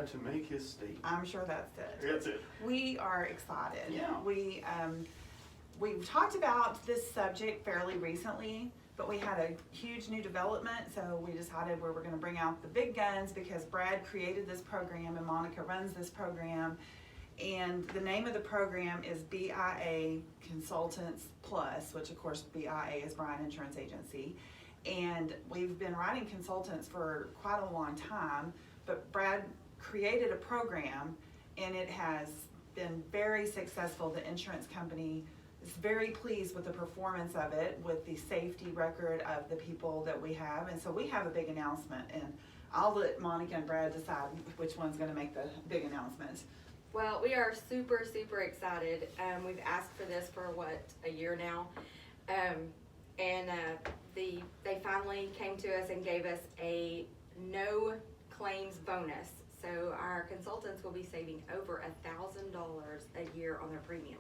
Brad to make his statement. I'm sure that's it. That's it. We are excited. Yeah. We've talked about this subject fairly recently, but we had a huge new development, so we decided we were going to bring out the big guns because Brad created this program and Monica runs this program. And the name of the program is BIA Consultants Plus, which of course BIA is Bryan Insurance Agency. And we've been writing consultants for quite a long time, but Brad created a program and it has been very successful. The insurance company is very pleased with the performance of it, with the safety record of the people that we have. And so we have a big announcement, and I'll let Monica and Brad decide which one's going to make the big announcement. Well, we are super, super excited. We've asked for this for a year now. They finally came to us and gave us a no claims bonus. So our consultants will be saving over $1,000 a year on their premium.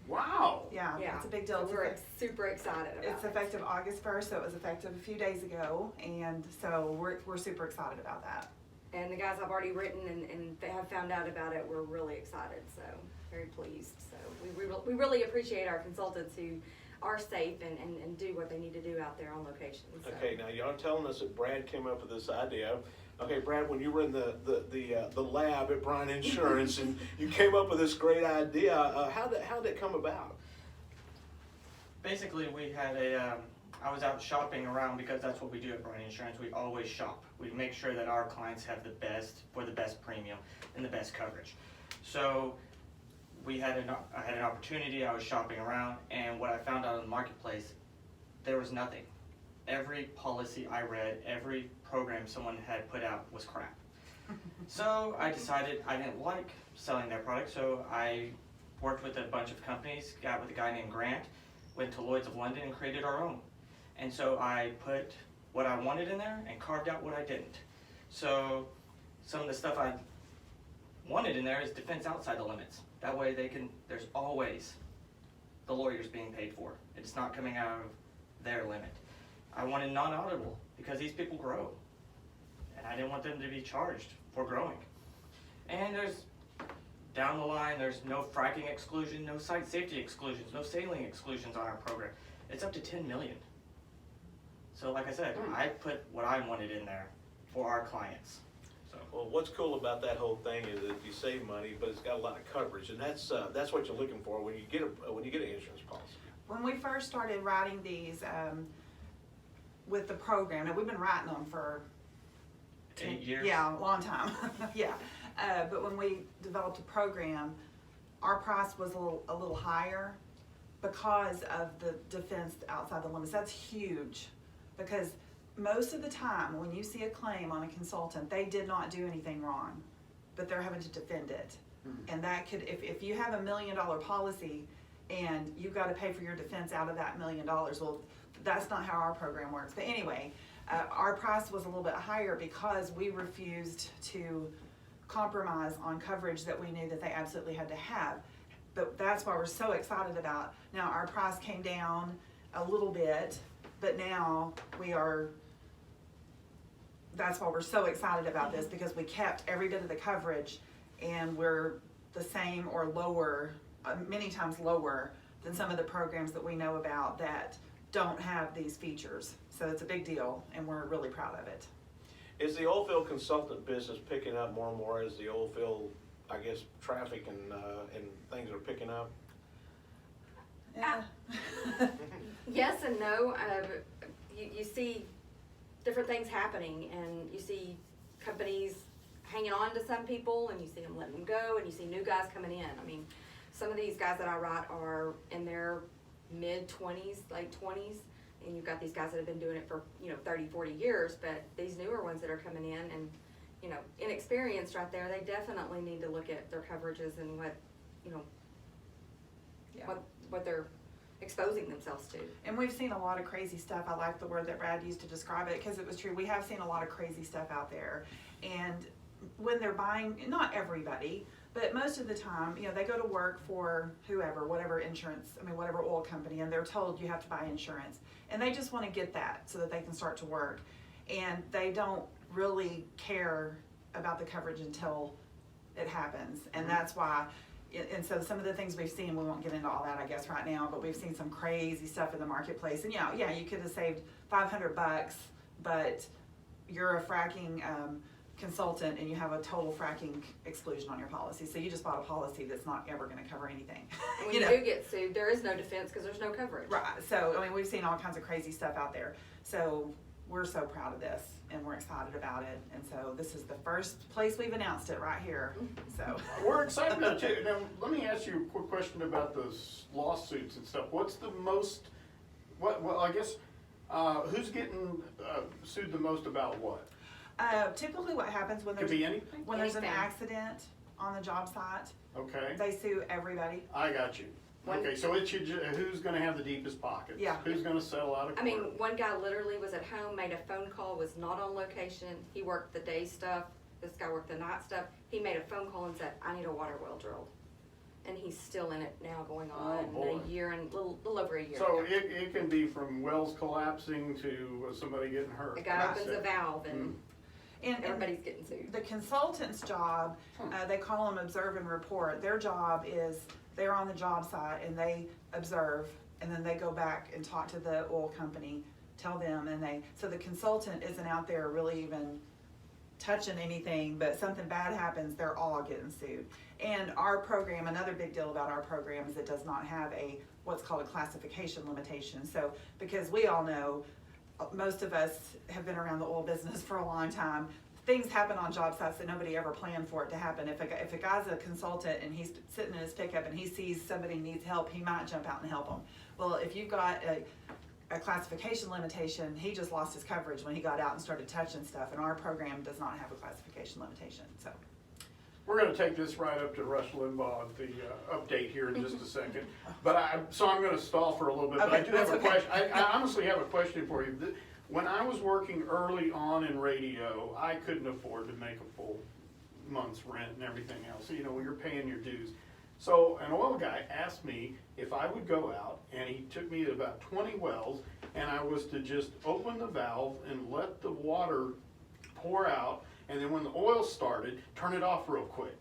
Wow. Yeah, it's a big deal. So we're super excited about it. It's effective August 1st, so it was effective a few days ago, and so we're super excited about that. And the guys I've already written and they have found out about it, we're really excited, so very pleased. So we really appreciate our consultants who are safe and do what they need to do out there on location. So. Okay, now y'all telling us that Brad came up with this idea. Okay, Brad, when you were in the lab at Bryan Insurance and you came up with this great idea, how did it come about? Basically, we had I was out shopping around because that's what we do at Bryan Insurance. We always shop. We make sure that our clients have the best premium and the best coverage. So I had an opportunity. I was shopping around, and what I found out in the marketplace, there was nothing. Every policy I read, every program someone had put out was crap. So I decided I didn't like selling their product, so I worked with a bunch of companies, got with a guy named Grant, went to Lloyd's of London and created our own. And so I put what I wanted in there and carved out what I didn't. So some of the stuff I wanted in there is defense outside the limits. That way there's always the lawyers being paid for. It's not coming out of their limit. I wanted non-auditable because these people grow. And I didn't want them to be charged for growing. And down the line, there's no fracking exclusion, no site safety exclusions, no sailing exclusions on our program. It's up to 10 million. So like I said, I put what I wanted in there for our clients. So. Well, what's cool about that whole thing is that you save money, but it's got a lot of coverage, and that's what you're looking for when you get an insurance policy. When we first started writing these with the program, and we've been writing them for 8 years? Yeah, a long time. Yeah. But when we developed a program, our price was a little higher because of the defense outside the limits. That's huge, because most of the time when you see a claim on a consultant, they did not do anything wrong, but they're having to defend it. Mm-hmm. And that could, if you have $1 million policy and you've got to pay for your defense out of that $1 million, well, that's not how our program works. But anyway, our price was a little bit higher because we refused to compromise on coverage that we knew that they absolutely had to have. But that's why we're so excited about. Now our price came down a little bit, but now that's why we're so excited about this, because we kept every bit of the coverage and we're the same or lower, many times lower than some of the programs that we know about that don't have these features. So it's a big deal and we're really proud of it. Is the Oldfield consultant business picking up more and more as the Oldfield, I guess, traffic and things are picking up? Yeah. Yes and no. You see different things happening, and you see companies hanging on to some people, and you see them letting them go, and you see new guys coming in. I mean, some of these guys that I write are in their mid-20s, late 20s, and you've got these guys that have been doing it for 30, 40 years, but these newer ones that are coming in and inexperienced right there, they definitely need to look at their coverages and what they're exposing themselves to. And we've seen a lot of crazy stuff. I like the word that Brad used to describe it, because it was true. We have seen a lot of crazy stuff out there. And when they're buying, not everybody, but most of the time, they go to work for whoever, whatever insurance, whatever oil company, and they're told you have to buy insurance. And they just want to get that so that they can start to work. And they don't really care about the coverage until it happens. And that's why, and so some of the things we've seen, we won't get into all that, I guess, right now, but we've seen some crazy stuff in the marketplace. And yeah, you could have saved $500, but you're a fracking consultant and you have a total fracking exclusion on your policy. So you just bought a policy that's not ever going to cover anything. And when you do get sued, there is no defense because there's no coverage. Right. So, I mean, we've seen all kinds of crazy stuff out there. So we're so proud of this and we're excited about it. And so this is the first place we've announced it right here. So We're excited about it too. Now, let me ask you a quick question about those lawsuits and stuff. What's the most, well, I guess, who's getting sued the most about what? typically what happens when Could there's, be anything? when there's an Anything. accident on the job site, Okay, they sue everybody. I got you. Okay, so it should, who's gonna have the deepest pockets? Yeah. Who's gonna settle out of court? I mean, one guy literally was at home, made a phone call, was not on location. He worked the day stuff. This guy worked the night stuff. He made a phone call and said, I need a water well drilled. And he's still in it now, going on boy. a year and little over a year. So ago. it can be from wells collapsing to somebody getting hurt. A guy That's opens a it. valve and And everybody's getting sued. the consultant's job, they call them observe and report. Their job is they're on the job site and they observe, and then they go back and talk to the oil company, tell them, and so the consultant isn't out there really even touching anything, but something bad happens, they're all getting sued. And our program, another big deal about our program is it does not have what's called a classification limitation. So, because we all know, most of us have been around the oil business for a long time. Things happen on job sites that nobody ever planned for it to happen. If a guy's a consultant and he's sitting in his pickup and he sees somebody needs help, he might jump out and help them. Well, if you've got a classification limitation, he just lost his coverage when he got out and started touching stuff, and our program does not have a classification limitation, so. We're gonna take this right up to Rush Limbaugh, the update here in just a second. But so I'm gonna stall for a little bit, but I Okay, do have a that's okay. question. I honestly have a question for you. When I was working early on in radio, I couldn't afford to make a full month's rent and everything else. You know, you're paying your dues. So an oil guy asked me if I would go out, and he took me to about 20 wells, and I was to just open the valve and let the water pour out, and then when the oil started, turn it off real quick.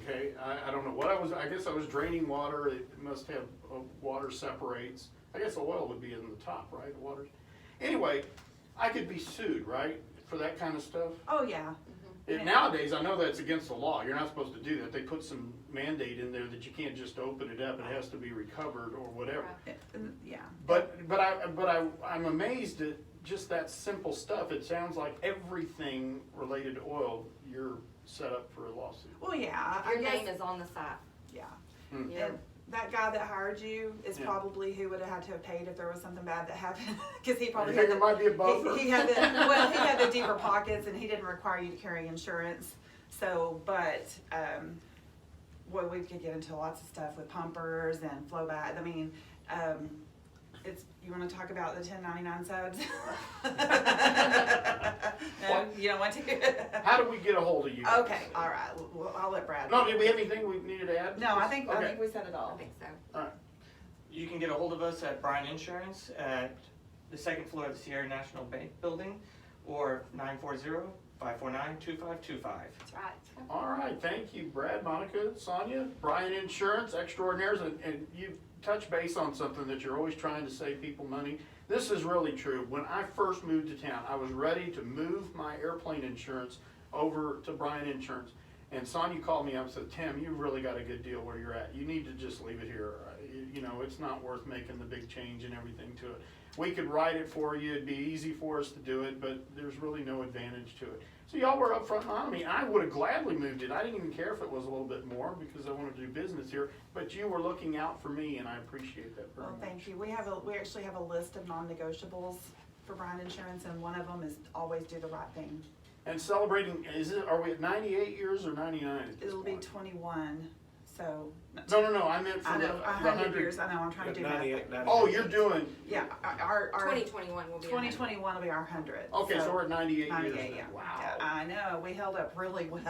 Okay, I don't know what I guess I was draining water. It must have water separates. I guess the oil would be in the top, right? The water. Anyway, I could be sued, right, for that kind of stuff. Oh, yeah. Nowadays, I know that's against the law. You're not supposed to do that. They put some mandate in there that you can't just open it up. It has to be recovered or whatever. Yeah. But I'm amazed at just that simple stuff. It sounds like everything related to oil, you're set up for a lawsuit. Well, yeah, I Your guess, name is on the site. yeah. Hmm. You're- And that guy that hired you is Yeah. probably who would have had to have paid if there was something bad that happened, because he probably You think had it might be a buffer? he had the deeper pockets, and he didn't require you to carry insurance. So, but well, we could get into lots of stuff with pumpers and flow back. I mean, you want to talk about the 1099 subs? No, you don't want to. How do we get a hold of you guys? Okay, all right. Well, I'll let Brad. No, did we have anything we needed to add? No, I think Okay. we said it I all. think so. All right. You can get a hold of us at Bryan Insurance at the second floor of the Sierra National Bank Building, or 940-549-2525. That's right. All right, thank you, Brad, Monica, Sonia, Bryan Insurance, Extraordinaires, and you touch base on something that you're always trying to save people money. This is really true. When I first moved to town, I was ready to move my airplane insurance over to Bryan Insurance. And Sonia called me up and said, Tim, you've really got a good deal where you're at. You need to just leave it here. You know, it's not worth making the big change and everything to it. We could write it for you. It'd be easy for us to do it, but there's really no advantage to it. So y'all were upfront and honest. I mean, I would have gladly moved it. I didn't even care if it was a little bit more because I wanted to do business here. But you were looking out for me, and I appreciate that very Well, much. thank you. We actually have a list of non-negotiables for Bryan Insurance, and one of them is always do the right thing. And celebrating, are we at 98 years or 99 at this It'll be point? 21, so. No, I meant for I the know, 100 years, I know, I'm trying to do that. 98, 98. Oh, you're doing, Yeah, our 2021 will be. 2021 will be our 100. okay, so we're at 98 years 98, now. yeah. Wow. Yeah, I know, we held up really well.